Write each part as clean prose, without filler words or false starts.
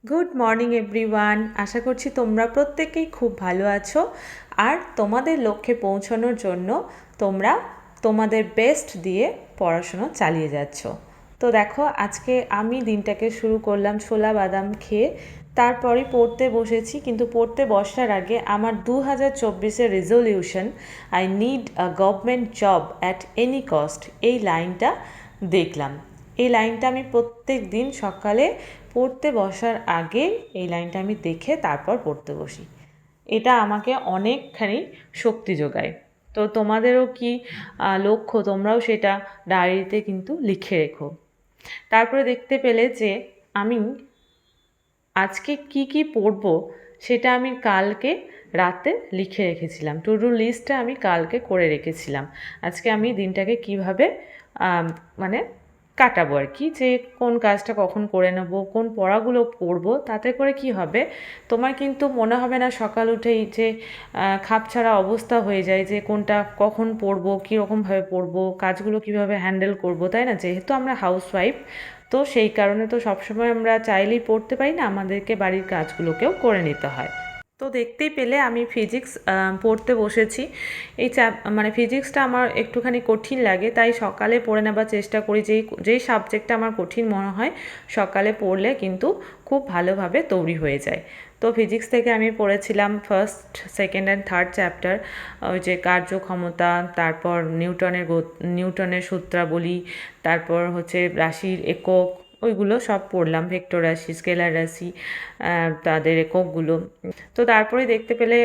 Good morning everyone. আশা করছি তোমরা প্রত্যেকেই খুব ভালো আছো আর তোমাদের লক্ষ্যে পৌঁছানোর জন্য তোমরা তোমাদের বেস্ট দিয়ে পড়াশুনো চালিয়ে যাচ্ছ। তো দেখো, আজকে আমি দিনটাকে শুরু করলাম ছোলা বাদাম খেয়ে, তারপরে পড়তে বসেছি। কিন্তু পড়তে বসার আগে আমার 2024-এর resolution, I need a government job at any cost, এই লাইনটা দেখলাম। এই লাইনটা আমি প্রত্যেক দিন সকালে পড়তে বসার আগে এই লাইনটা আমি দেখে তারপর পড়তে বসি। এটা আমাকে অনেকখানি শক্তি যোগায়। তো তোমাদেরও কি লক্ষ্য, তোমরাও সেটা ডায়েরিতে কিন্তু লিখে রেখো। তারপরে দেখতে পেলে যে আমি আজকে কি কি পড়ব সেটা আমি কালকে রাতে লিখে রেখেছিলাম। টু ডু লিস্টটা আমি কালকে করে রেখেছিলাম। আজকে আমি দিনটাকে কিভাবে মানে কাটাবো আর কি, যে কোন কাজটা কখন করে নেব, কোন পড়াগুলো পড়বো। তাতে করে কি হবে, তোমার কিন্তু মনে হবে না সকাল উঠেই যে খাপছাড়া অবস্থা হয়ে যায় যে কোনটা কখন পড়বো, কীরকমভাবে পড়বো, কাজগুলো কিভাবে হ্যান্ডেল করব, তাই না? যেহেতু আমরা হাউসওয়াইফ, তো সেই কারণে তো সবসময় আমরা চাইলেই পড়তে পারি না, আমাদেরকে বাড়ির কাজগুলোকেও করে নিতে হয়। তো দেখতেই পেলে আমি ফিজিক্স পড়তে বসেছি। এই ফিজিক্সটা আমার একটুখানি কঠিন লাগে, তাই সকালে পড়ে নেবার চেষ্টা করি। যেই সাবজেক্টটা আমার কঠিন মনে হয় সকালে পড়লে কিন্তু খুব ভালোভাবে তৈরি হয়ে যায়। তো ফিজিক্স থেকে আমি পড়েছিলাম first, second and third chapter, ওই যে কার্যক্ষমতা, তারপর নিউটনের সূত্রাবলী, তারপর হচ্ছে রাশির একক, ওইগুলো সব পড়লাম। ভেক্টর রাশি, স্কেলার রাশি, তাদের এককগুলো। তো তারপরে দেখতে পেলে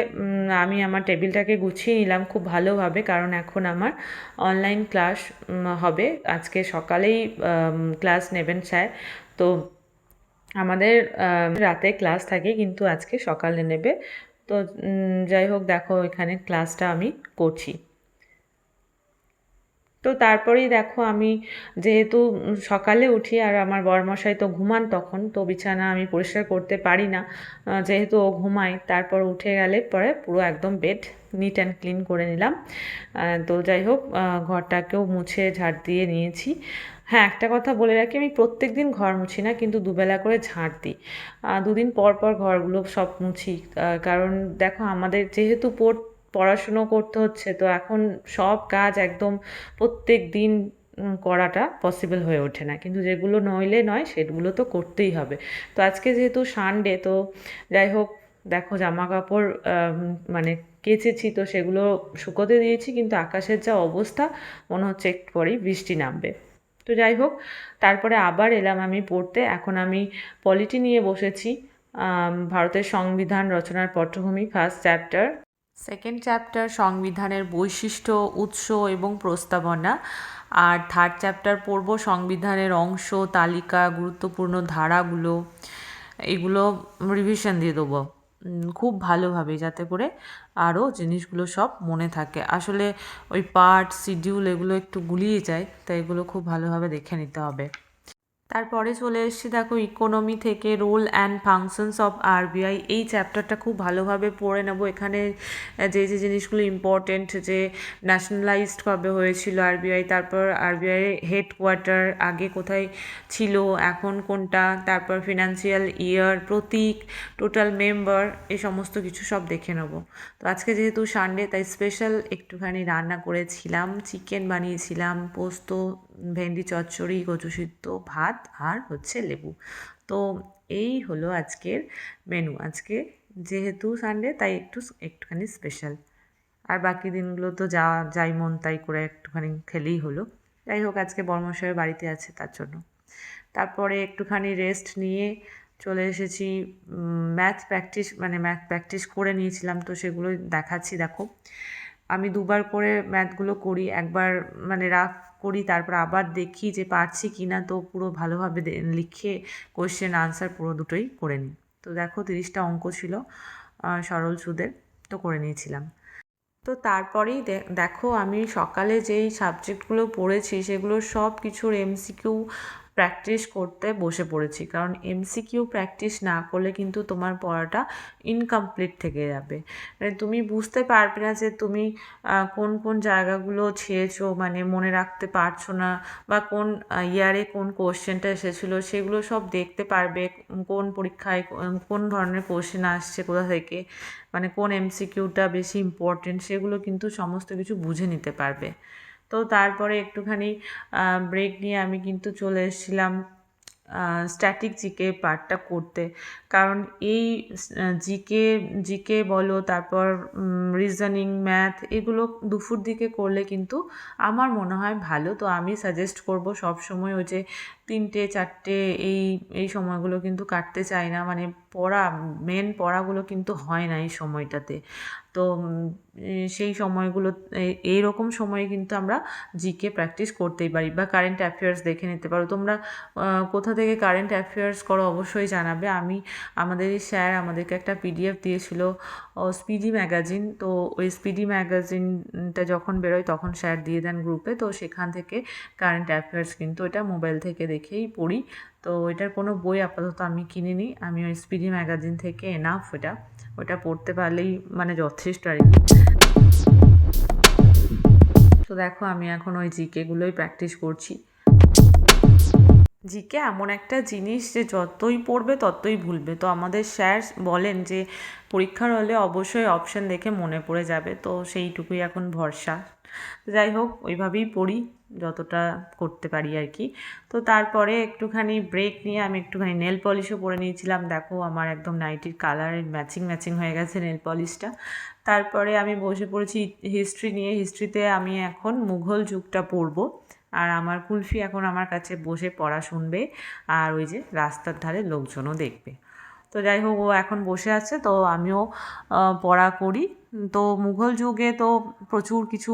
আমি আমার টেবিলটাকে গুছিয়ে নিলাম খুব ভালোভাবে, কারণ এখন আমার অনলাইন ক্লাস হবে। আজকে সকালেই ক্লাস নেবেন স্যার। তো আমাদের রাতে ক্লাস থাকে, কিন্তু আজকে সকালে নেবে। তো যাই হোক, দেখো এখানে ক্লাসটা আমি করছি। তো তারপরেই দেখো, আমি যেহেতু সকালে উঠি আর আমার বরমশাই তো ঘুমান তখন, তো বিছানা আমি পরিষ্কার করতে পারি না, যেহেতু ও ঘুমায়। তারপর উঠে গেলে পরে পুরো একদম বেড নিট অ্যান্ড ক্লিন করে নিলাম। তো যাই হোক, ঘরটাকেও মুছে ঝাড় দিয়ে নিয়েছি। হ্যাঁ, একটা কথা বলে রাখি, আমি প্রত্যেক দিন ঘর মুছি না, কিন্তু দুবেলা করে ঝাড় দিই। দুদিন পর পর ঘরগুলো সব মুছি। কারণ দেখো, আমাদের যেহেতু পড়াশুনো করতে হচ্ছে, তো এখন সব কাজ একদম প্রত্যেক দিন করাটা পসিবল হয়ে ওঠে না, কিন্তু যেগুলো নইলে নয় সেগুলো তো করতেই হবে। তো আজকে যেহেতু সানডে, তো যাই হোক, দেখো জামা কাপড় কেচেছি, তো সেগুলো শুকোতে দিয়েছি, কিন্তু আকাশের যা অবস্থা, মনে হচ্ছে একটু পরেই বৃষ্টি নামবে। তো যাই হোক, তারপরে আবার এলাম আমি পড়তে। এখন আমি পলিটি নিয়ে বসেছি, ভারতের সংবিধান রচনার পটভূমি, ফার্স্ট চ্যাপ্টার। সেকেন্ড চ্যাপ্টার সংবিধানের বৈশিষ্ট্য, উৎস এবং প্রস্তাবনা। আর থার্ড চ্যাপ্টার পড়ব সংবিধানের অংশ, তালিকা, গুরুত্বপূর্ণ ধারাগুলো। এগুলো রিভিশন দিয়ে দেবো খুব ভালোভাবে, যাতে করে আরও জিনিসগুলো সব মনে থাকে। আসলে ওই পার্ট, শিডিউল এগুলো একটু গুলিয়ে যায়, তাই এগুলো খুব ভালোভাবে দেখে নিতে হবে। তারপরে চলে এসেছি দেখো ইকোনমি থেকে, role and functions of RBI. এই চ্যাপ্টারটা খুব ভালোভাবে পড়ে নেব। এখানে যে যে জিনিসগুলো ইম্পর্টেন্ট, যে ন্যাশনালাইজড কবে হয়েছিল আরবিআই, তারপর আরবিআই হেডকোয়ার্টার আগে কোথায় ছিল, এখন কোনটা, তারপর ফিনান্সিয়াল ইয়ার, প্রতীক, টোটাল মেম্বার, এই সমস্ত কিছু সব দেখে নেব। তো আজকে যেহেতু সানডে, তাই স্পেশাল একটুখানি রান্না করেছিলাম, চিকেন বানিয়েছিলাম, পোস্ত, ভেন্ডি চচ্চড়ি, কচু সিদ্ধ, ভাত আর হচ্ছে লেবু। তো এই হলো আজকের মেনু। আজকে যেহেতু সানডে, তাই একটুখানি স্পেশাল। আর বাকি দিনগুলো তো যাই মন তাই করে একটুখানি খেলেই হলো। যাই হোক, আজকে বর্মশাই বাড়িতে আছে তার জন্য। তারপরে একটুখানি রেস্ট নিয়ে চলে এসেছি ম্যাথ প্র্যাকটিস করে নিয়েছিলাম, তো সেগুলো দেখাচ্ছি। দেখো, আমি দুবার করে ম্যাথগুলো করি, একবার রাফ করি, তারপর আবার দেখি যে পারছি কি না, তো পুরো ভালোভাবে লিখে কোয়েশ্চেন আনসার পুরো দুটোই করে নিই। তো দেখো, 30টা অঙ্ক ছিল সরল সুদের, তো করে নিয়েছিলাম। তো তারপরেই দেখো, আমি সকালে যেই সাবজেক্টগুলো পড়েছি সেগুলো সব কিছুর এমসিকিউ প্র্যাকটিস করতে বসে পড়েছি, কারণ এমসিকিউ প্র্যাকটিস না করলে কিন্তু তোমার পড়াটা ইনকমপ্লিট থেকে যাবে। মানে তুমি বুঝতে পারবে না যে তুমি কোন কোন জায়গাগুলো ছেয়েছো, মানে মনে রাখতে পারছো না, বা কোন ইয়ারে কোন কোশ্চেনটা এসেছিলো সেগুলো সব দেখতে পারবে, কোন পরীক্ষায় কোন ধরনের কোশ্চেন আসছে কোথা থেকে, মানে কোন এমসিকিউটা বেশি ইম্পর্টেন্ট, সেগুলো কিন্তু সমস্ত কিছু বুঝে নিতে পারবে। তো তারপরে একটুখানি ব্রেক নিয়ে আমি কিন্তু চলে এসেছিলাম স্ট্যাটিক জিকে পার্টটা করতে, কারণ এই জিকে জিকে বলো, তারপর রিজনিং, ম্যাথ, এগুলো দুপুর দিকে করলে কিন্তু আমার মনে হয় ভালো। তো আমি সাজেস্ট করব সব সময় ওই যে 3টে 4টে এই এই সময়গুলো কিন্তু কাটতে চাই না, মানে মেন পড়াগুলো কিন্তু হয় না এই সময়টাতে। তো সেই সময়গুলো এইরকম সময়ে কিন্তু আমরা জিকে প্র্যাকটিস করতেই পারি, বা কারেন্ট অ্যাফেয়ার্স দেখে নিতে পারো। তোমরা কোথা থেকে কারেন্ট অ্যাফেয়ার্স করো অবশ্যই জানাবে। আমাদের এই স্যার আমাদেরকে একটা পিডিএফ দিয়েছিল, স্পিডি ম্যাগাজিন। তো ওই স্পিডি ম্যাগাজিনটা যখন বেরোয় তখন স্যার দিয়ে দেন গ্রুপে, তো সেখান থেকে কারেন্ট অ্যাফেয়ার্স কিন্তু এটা মোবাইল থেকে দেখেই পড়ি। তো এটার কোনো বই আপাতত আমি কিনিনি, আমি ওই স্পিডি ম্যাগাজিন থেকে এনাফ ওটা পড়তে পারলেই মানে যথেষ্ট আর কি। তো দেখো আমি এখন ওই জিকেগুলোই প্র্যাকটিস করছি। জিকে এমন একটা জিনিস যে যতই পড়বে ততই ভুলবে। তো আমাদের স্যার বলেন যে পরীক্ষার হলে অবশ্যই অপশান দেখে মনে পড়ে যাবে, তো সেইটুকুই এখন ভরসা। যাই হোক, ওইভাবেই পড়ি যতটা করতে পারি আর কি। তো তারপরে একটুখানি ব্রেক নিয়ে আমি একটুখানি নেল পলিশও পরে নিয়েছিলাম। দেখো আমার একদম নাইটির কালারের ম্যাচিং হয়ে গেছে নেল পলিশটা। তারপরে আমি বসে পড়েছি হিস্ট্রি নিয়ে। হিস্ট্রিতে আমি এখন মুঘল যুগটা পড়বো, আর আমার কুলফি এখন আমার কাছে বসে পড়া শুনবে, আর ওই যে রাস্তার ধারে লোকজনও দেখবে। তো যাই হোক, ও এখন বসে আছে, তো আমিও পড়া করি। তো মুঘল যুগে তো প্রচুর কিছু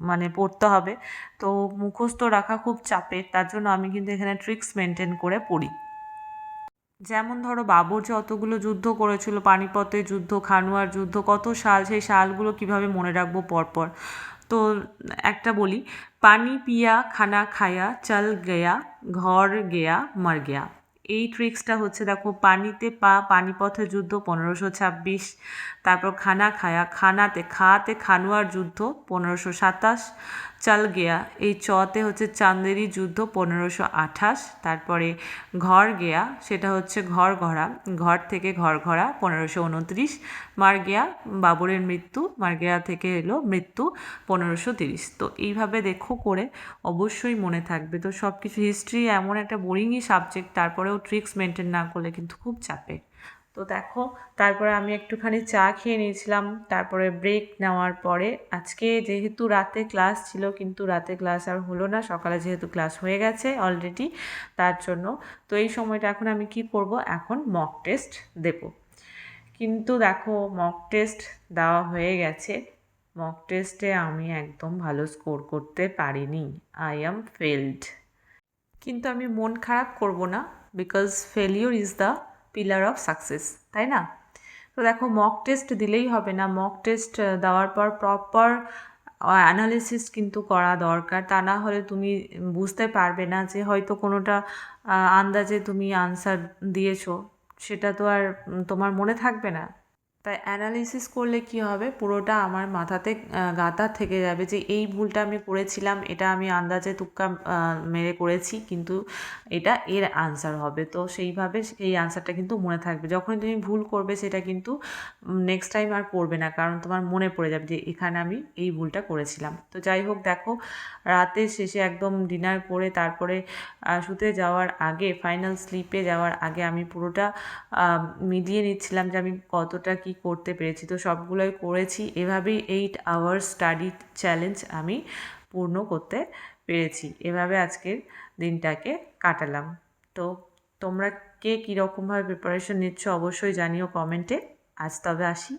মানে পড়তে হবে, তো মুখস্থ রাখা খুব চাপের, তার জন্য আমি কিন্তু এখানে ট্রিক্স মেনটেন করে পড়ি। যেমন ধরো বাবর যে অতগুলো যুদ্ধ করেছিল, পানিপথের যুদ্ধ, খানুয়ার যুদ্ধ, কত সাল, সেই সালগুলো কিভাবে মনে রাখবো পরপর। তো একটা বলি, পানি পিয়া খানা খায়া চল গয়া ঘর গয়া মর গয়া। এই ট্রিক্সটা হচ্ছে, দেখো পানিতে পানিপথের যুদ্ধ 1526, তারপর খানা খায়া খাতে খানুয়ার যুদ্ধ 1527, চল গেয়া এই চতে হচ্ছে চান্দেরি যুদ্ধ 1528, তারপরে ঘর গেয়া সেটা হচ্ছে ঘর থেকে ঘর ঘরা 1529, মার গেয়া বাবরের মৃত্যু, মার গেয়া থেকে এলো মৃত্যু 1530। তো এইভাবে দেখো করে অবশ্যই মনে থাকবে। তো সব কিছু হিস্ট্রি এমন একটা বোরিংই সাবজেক্ট, তারপরেও ট্রিক্স মেনটেন না করলে কিন্তু খুব চাপের। তো দেখো, তারপরে আমি একটুখানি চা খেয়ে নিয়েছিলাম। তারপরে ব্রেক নেওয়ার পরে আজকে যেহেতু রাতে ক্লাস ছিল, কিন্তু রাতে ক্লাস আর হলো না, সকালে যেহেতু ক্লাস হয়ে গেছে অলরেডি, তার জন্য। তো এই সময়টা এখন আমি কি করব, এখন মক টেস্ট দেব। কিন্তু দেখো মক টেস্ট দেওয়া হয়ে গেছে, মক টেস্টে আমি একদম ভালো স্কোর করতে পারিনি, আই অ্যাম ফেলড। কিন্তু আমি মন খারাপ করব না, because failure is the pillar of success, তাই না? তো দেখো মক টেস্ট দিলেই হবে না, মক টেস্ট দেওয়ার পর প্রপার অ্যানালিসিস কিন্তু করা দরকার। তা না হলে তুমি বুঝতে পারবে না, যে হয়তো কোনোটা আন্দাজে তুমি আনসার দিয়েছো, সেটা তো আর তোমার মনে থাকবে না। তাই অ্যানালিসিস করলে কি হবে, পুরোটা আমার মাথাতে গাঁথা থেকে যাবে যে এই ভুলটা আমি করেছিলাম, এটা আমি আন্দাজে তুক্কা মেরে করেছি, কিন্তু এটা এর আনসার হবে। তো সেইভাবে সেই আনসারটা কিন্তু মনে থাকবে। যখনই তুমি ভুল করবে সেটা কিন্তু নেক্সট টাইম আর করবে না, কারণ তোমার মনে পড়ে যাবে যে এখানে আমি এই ভুলটা করেছিলাম। তো যাই হোক, দেখো রাতের শেষে একদম ডিনার করে তারপরে শুতে যাওয়ার আগে, ফাইনাল স্লিপে যাওয়ার আগে আমি পুরোটা মিলিয়ে নিচ্ছিলাম যে আমি কতটা কি করতে পেরেছি। তো সবগুলোই করেছি, এভাবেই 8 আওয়ার্স স্টাডি চ্যালেঞ্জ আমি পূর্ণ করতে পেরেছি। এভাবে আজকের দিনটাকে কাটালাম। তো তোমরা কে কীরকমভাবে প্রিপারেশন নিচ্ছ অবশ্যই জানিও কমেন্টে। আজ তবে আসি।